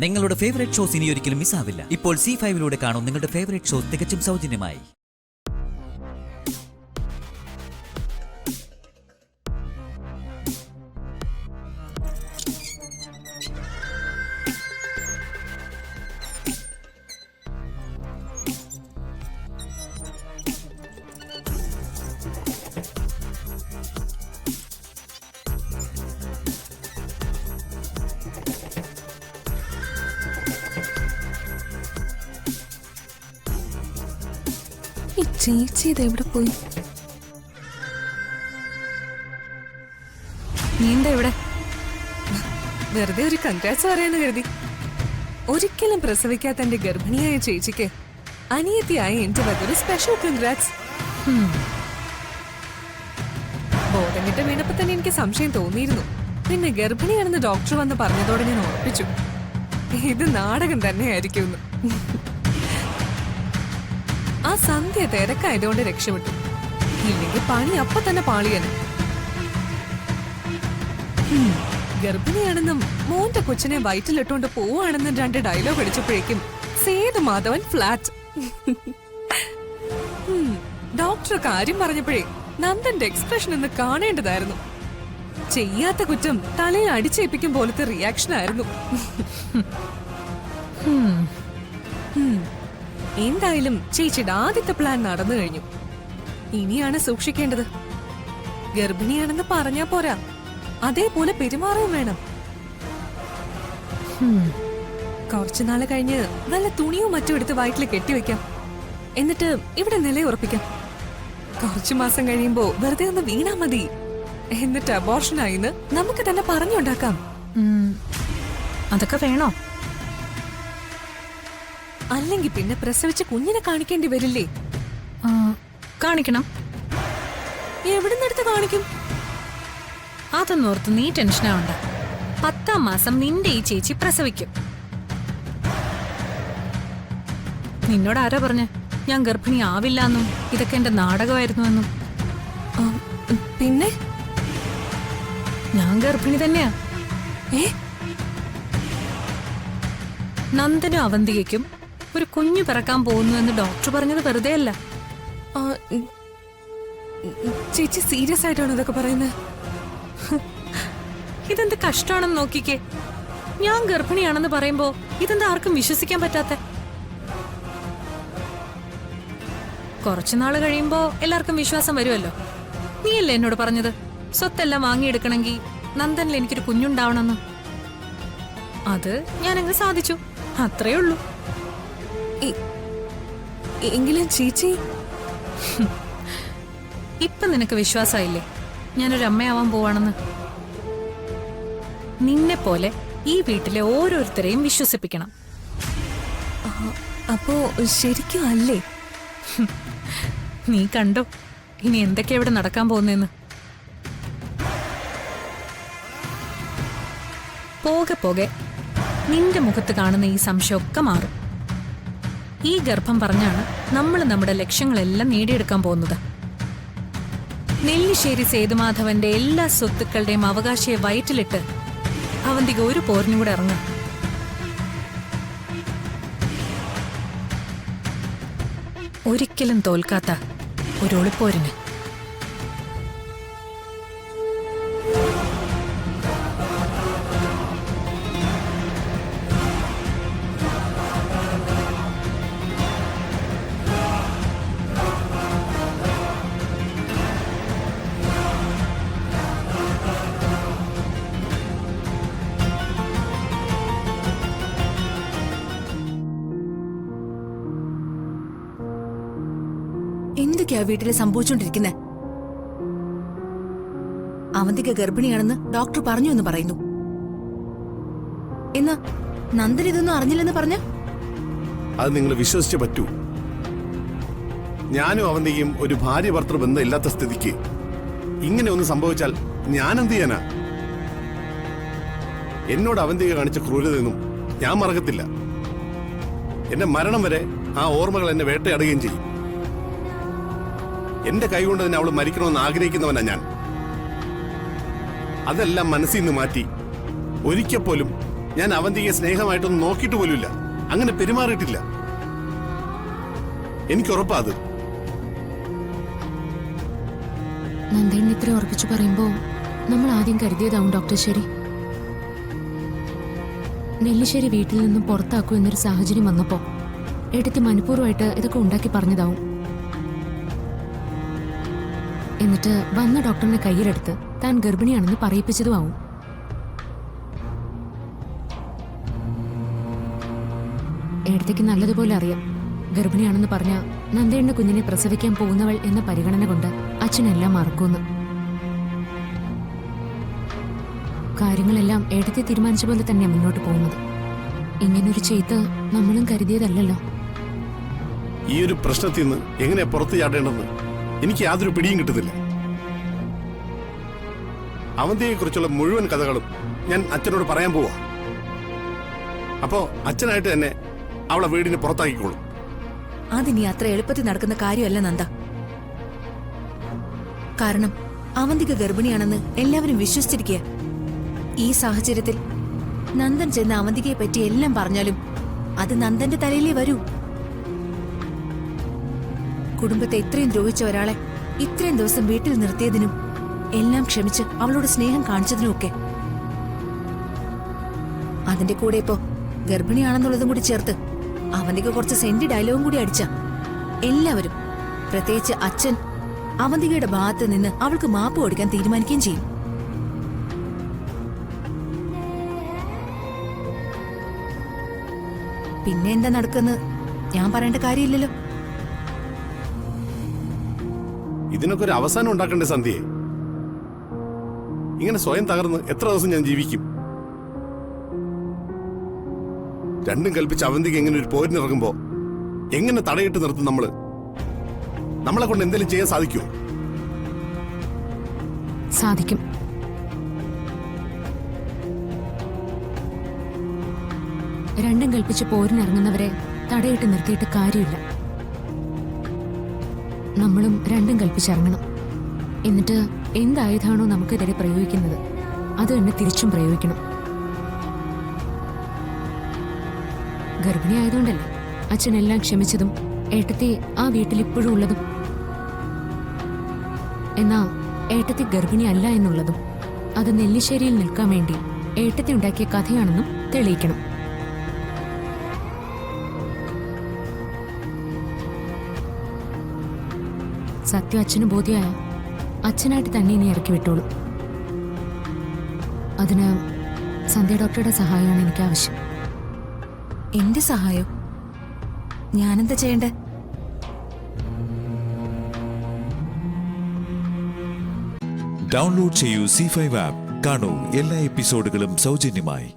നിങ്ങളുടെ favourite shows ഇനി ഒരിക്കലും മിസ്സാവില്ല. ഇപ്പോൾ C5 കാണും നിങ്ങളുടെ ഫേവറേറ്റ് ഷോസ് തികച്ചും സൗജന്യമായി. ചേച്ചി ഇതെവിടെ പോയി? നീ എന്താ ഇവിടെ? വെറുതെ ഒരു കൺഗ്രാറ്റ്സ് പറയാന്ന് കരുതി. ഒരിക്കലും പ്രസവിക്കാത്ത എന്റെ ഗർഭിണിയായ ചേച്ചിക്ക് അനിയത്തിയായ എന്റെ വകൊരു സ്പെഷ്യൽ കൺഗ്രാറ്റ്സ്. ബോധം കിട്ട വീണപ്പോ തന്നെ എനിക്ക് സംശയം തോന്നിയിരുന്നു. പിന്നെ ഗർഭിണിയാണെന്ന് ഡോക്ടർ വന്ന് പറഞ്ഞതോടെ ഞാൻ ഉറപ്പിച്ചു ഇത് നാടകം തന്നെയായിരിക്കും. ആ സന്ധ്യ തിരക്കായതുകൊണ്ട് രക്ഷപ്പെട്ടു, ഇല്ലെങ്കിൽ പണി അപ്പൊ തന്നെ പാളിയാണ്. ഗർഭിണിയാണെന്നും മോന്റെ കൊച്ചിനെ വയറ്റിലിട്ടുകൊണ്ട് പോവാണെന്നും 2 ഡയലോഗ് അടിച്ചപ്പോഴേക്കും സേതു മാധവൻ ഫ്ലാറ്റ്. ഡോക്ടർ കാര്യം പറഞ്ഞപ്പോഴേ നന്ദന്റെ എക്സ്പ്രഷൻ ഒന്ന് കാണേണ്ടതായിരുന്നു. ചെയ്യാത്ത കുറ്റം തലയിൽ അടിച്ചേൽപ്പിക്കും പോലത്തെ റിയാക്ഷൻ ആയിരുന്നു. എന്തായാലും ചേച്ചിയുടെ ആദ്യത്തെ പ്ലാൻ നടന്നു കഴിഞ്ഞു. ഇനിയാണ് സൂക്ഷിക്കേണ്ടത്. ഗർഭിണിയാണെന്ന് പറഞ്ഞാ പോരാ, അതേപോലെ പെരുമാറുകയും വേണം. കുറച്ചുനാള് കഴിഞ്ഞ് വല്ല തുണിയോ മറ്റോ എടുത്ത് വയറ്റിൽ കെട്ടിവെക്കാം. എന്നിട്ട് ഇവിടെ നിലയുറപ്പിക്കാം. കുറച്ചു മാസം കഴിയുമ്പോ വെറുതെ ഒന്ന് വീണാ മതി. എന്നിട്ട് അബോർഷനായിന്ന് നമുക്ക് തന്നെ പറഞ്ഞുണ്ടാക്കാം. അതൊക്കെ വേണോ? അല്ലെങ്കിൽ പിന്നെ പ്രസവിച്ച് കുഞ്ഞിനെ കാണിക്കേണ്ടി വരില്ലേ? കാണിക്കണം. എവിടുന്നെടുത്ത് കാണിക്കും? അതൊന്നോർത്ത് നീ ടെൻഷനാവണ്ട. 10ാം മാസം നിന്റെ ഈ ചേച്ചി പ്രസവിക്കും. നിന്നോട് ആരാ പറഞ്ഞ ഞാൻ ഗർഭിണി ആവില്ല എന്നും ഇതൊക്കെ എന്റെ നാടകമായിരുന്നു എന്നും? പിന്നെ ഞാൻ ഗർഭിണി തന്നെയാ. നന്ദനും അവന്തികയ്ക്കും ഒരു കുഞ്ഞു പിറക്കാൻ പോകുന്നു എന്ന് ഡോക്ടർ പറഞ്ഞത് വെറുതെ അല്ല. ചേച്ചി സീരിയസ് ആയിട്ടാണ് ഇതൊക്കെ പറയുന്നത്? ഇതെന്ത് കഷ്ടമാണെന്ന് നോക്കിക്കേ. ഞാൻ ഗർഭിണിയാണെന്ന് പറയുമ്പോ ഇതെന്താ ആർക്കും വിശ്വസിക്കാൻ പറ്റാത്ത? കുറച്ചുനാള് കഴിയുമ്പോ എല്ലാവർക്കും വിശ്വാസം വരുമല്ലോ. നീയല്ലേ എന്നോട് പറഞ്ഞത് സ്വത്തെല്ലാം വാങ്ങിയെടുക്കണമെങ്കിൽ നന്ദനിൽ എനിക്കൊരു കുഞ്ഞുണ്ടാവണമെന്ന്? അത് ഞാനങ്ങ് സാധിച്ചു, അത്രേ ഉള്ളൂ. എങ്കിലും ചേച്ചി, ഇപ്പൊ നിനക്ക് വിശ്വാസമായില്ലേ ഞാനൊരു അമ്മയാവാൻ പോവാണെന്ന്? നിന്നെ പോലെ ഈ വീട്ടിലെ ഓരോരുത്തരെയും വിശ്വസിപ്പിക്കണം. അപ്പോ ശരിക്കും അല്ലേ? നീ കണ്ടോ ഇനി എന്തൊക്കെയാ ഇവിടെ നടക്കാൻ പോകുന്നതെന്ന്? പോകെ പോകെ നിന്റെ മുഖത്ത് കാണുന്ന ഈ സംശയമൊക്കെ മാറും. ഈ ഗർഭം പറഞ്ഞാണ് നമ്മൾ നമ്മുടെ ലക്ഷ്യങ്ങളെല്ലാം നേടിയെടുക്കാൻ പോകുന്നത്. നെല്ലിശ്ശേരി സേതുമാധവന്റെ എല്ലാ സ്വത്തുക്കളുടെയും അവകാശിയെ വയറ്റിലിട്ട് അവന്തിക ഒരു പോരിനും കൂടെ ഇറങ്ങും. ഒരിക്കലും തോൽക്കാത്ത ഒരു ഒളിപ്പോരിന്. എന്തൊക്കെയാ വീട്ടില് സംഭവിച്ചോണ്ടിരിക്കുന്നെ? അവന്തിക ഗർഭിണിയാണെന്ന് ഡോക്ടർ പറഞ്ഞു എന്ന് പറയുന്നു. എന്നാ നന്ദൻ ഇതൊന്നും അറിഞ്ഞില്ലെന്ന് പറഞ്ഞ? അത് നിങ്ങൾ വിശ്വസിച്ചേ പറ്റൂ. ഞാനും അവന്തികയും ഒരു ഭാര്യ ഭർത്തൃ ബന്ധം ഇല്ലാത്ത സ്ഥിതിക്ക് ഇങ്ങനെ ഒന്ന് സംഭവിച്ചാൽ ഞാൻ എന്ത് ചെയ്യാനാ? എന്നോട് അവന്തിക കാണിച്ച ക്രൂരതയൊന്നും ഞാൻ മറക്കത്തില്ല. എന്റെ മരണം വരെ ആ ഓർമ്മകൾ എന്നെ വേട്ടയാടുകയും ചെയ്യും. എന്റെ കൈകൊണ്ട് തന്നെ അവള് മരിക്കണമെന്ന് ആഗ്രഹിക്കുന്നവനാ ഞാൻ. അതെല്ലാം മനസ്സിൽ നിന്ന് മാറ്റി ഒരിക്കൽ പോലും ഞാൻ അവന്തിയെ സ്നേഹമായിട്ടൊന്നും നോക്കിയിട്ട് പോലുമില്ല, അങ്ങനെ പെരുമാറിയിട്ടില്ല. എനിക്ക് ഉറപ്പാ അത്. നന്ദേണ്ണ ഇത്ര ഉറപ്പിച്ചു പറയുമ്പോ നമ്മൾ ആദ്യം കരുതിയതാവും ഡോക്ടർ ശരി. നെല്ലിശ്ശേരി വീട്ടിൽ നിന്നും പുറത്താക്കൂ എന്നൊരു സാഹചര്യം വന്നപ്പോ എടുത്തി മനഃപൂർവ്വമായിട്ട് ഇതൊക്കെ ഉണ്ടാക്കി പറഞ്ഞതാവും. എന്നിട്ട് വന്ന ഡോക്ടറിനെ കയ്യിലെടുത്ത് താൻ ഗർഭിണിയാണെന്ന് പറയിപ്പിച്ചതുമാവും. എടുത്തേക്ക് നല്ലതുപോലെ അറിയാം ഗർഭിണിയാണെന്ന് പറഞ്ഞ നന്ദേണ്ണ കുഞ്ഞിനെ പ്രസവിക്കാൻ പോകുന്നവൾ എന്ന പരിഗണന കൊണ്ട് അച്ഛനെല്ലാം മറക്കുന്നു. കാര്യങ്ങളെല്ലാം എടുത്തി തീരുമാനിച്ച പോലെ തന്നെ മുന്നോട്ട് പോകുന്നത്. ഇങ്ങനൊരു ചെയ്ത്ത് നമ്മളും കരുതിയതല്ലല്ലോ. ഈ ഒരു പ്രശ്നത്തിൽ നിന്ന് എങ്ങനെ പുറത്തു ചാടേണ്ടെന്ന് എനിക്ക് യാതൊരു പിടിയും കിട്ടുന്നില്ല. അവന്തിയെ കുറിച്ചുള്ള മുഴുവൻ കഥകളും ഞാൻ അച്ഛനോട് പറയാൻ പോവാ. അപ്പോ അച്ഛനായിട്ട് തന്നെ അവളെ വീടിന് പുറത്താക്കിക്കോളും. അതിനി അത്ര എളുപ്പത്തിൽ നടക്കുന്ന കാര്യമല്ല നന്ദ. കാരണം അവന്തിക ഗർഭിണിയാണെന്ന് എല്ലാവരും വിശ്വസിച്ചിരിക്കുക. ഈ സാഹചര്യത്തിൽ നന്ദൻ ചെന്ന് അവന്തികയെ പറ്റി എല്ലാം പറഞ്ഞാലും അത് നന്ദന്റെ തലയിലേ വരൂ. കുടുംബത്തെ ഇത്രയും ദ്രോഹിച്ച ഒരാളെ ഇത്രയും ദിവസം വീട്ടിൽ നിർത്തിയതിനും എല്ലാം ക്ഷമിച്ച് അവളോട് സ്നേഹം കാണിച്ചതിനുമൊക്കെ അതിന്റെ കൂടെ ഇപ്പോ ഗർഭിണിയാണെന്നുള്ളതും കൂടി ചേർത്ത് അവന്തിക കുറച്ച് സെന്റി ഡയലോഗും കൂടി അടിച്ച എല്ലാവരും, പ്രത്യേകിച്ച് അച്ഛൻ, അവന്തികയുടെ ഭാഗത്ത് നിന്ന് അവൾക്ക് മാപ്പ് കൊടുക്കാൻ തീരുമാനിക്കുകയും ചെയ്യും. പിന്നെ എന്താ നടക്കുന്നത് ഞാൻ പറയേണ്ട കാര്യമില്ലല്ലോ. ഇതിനൊക്കെ ഒരു അവസാനം ഉണ്ടാക്കണ്ടേ സന്ധ്യയെ? ഇങ്ങനെ സ്വയം തകർന്ന് എത്ര ദിവസം ഞാൻ ജീവിക്കും? രണ്ടും കൽപ്പിച്ച് അവന്തിക്ക് എങ്ങനെ ഒരു പോരിനിറങ്ങുമ്പോ എങ്ങനെ തടയിട്ട് നിർത്തും നമ്മള്? നമ്മളെ കൊണ്ട് എന്തെങ്കിലും ചെയ്യാൻ സാധിക്കുമോ? സാധിക്കും. രണ്ടും കൽപ്പിച്ച് പോരിനിറങ്ങുന്നവരെ തടയിട്ട് നിർത്തിയിട്ട് കാര്യമില്ല. നമ്മളും രണ്ടും കൽപ്പിച്ചിറങ്ങണം. എന്നിട്ട് എന്തായുധാണോ നമുക്കെതിരെ പ്രയോഗിക്കുന്നത് അത് തന്നെ തിരിച്ചും പ്രയോഗിക്കണം. ഗർഭിണിയായതുകൊണ്ടല്ലേ അച്ഛനെല്ലാം ക്ഷമിച്ചതും ഏട്ടത്തി ആ വീട്ടിൽ ഇപ്പോഴും ഉള്ളതും. എന്നാ ഏട്ടത്തി ഗർഭിണിയല്ല എന്നുള്ളതും അത് നെല്ലിശ്ശേരിയിൽ നിൽക്കാൻ വേണ്ടി ഏട്ടത്തി ഉണ്ടാക്കിയ കഥയാണെന്നും തെളിയിക്കണം. സത്യം അച്ഛന് ബോധ്യമായ അച്ഛനായിട്ട് തന്നെ ഇനി ഇറക്കി വിട്ടോളൂ. അതിന് സന്ധ്യ ഡോക്ടറുടെ സഹായമാണ് എനിക്ക് ആവശ്യം. എന്റെ സഹായം ഞാനെന്താ ചെയ്യണ്ടേ? ഡൗൺലോഡ് ചെയ്യൂ C5 ആപ്പ്. കാണൂ എല്ലാ എപ്പിസോഡുകളും സൗജന്യമായി.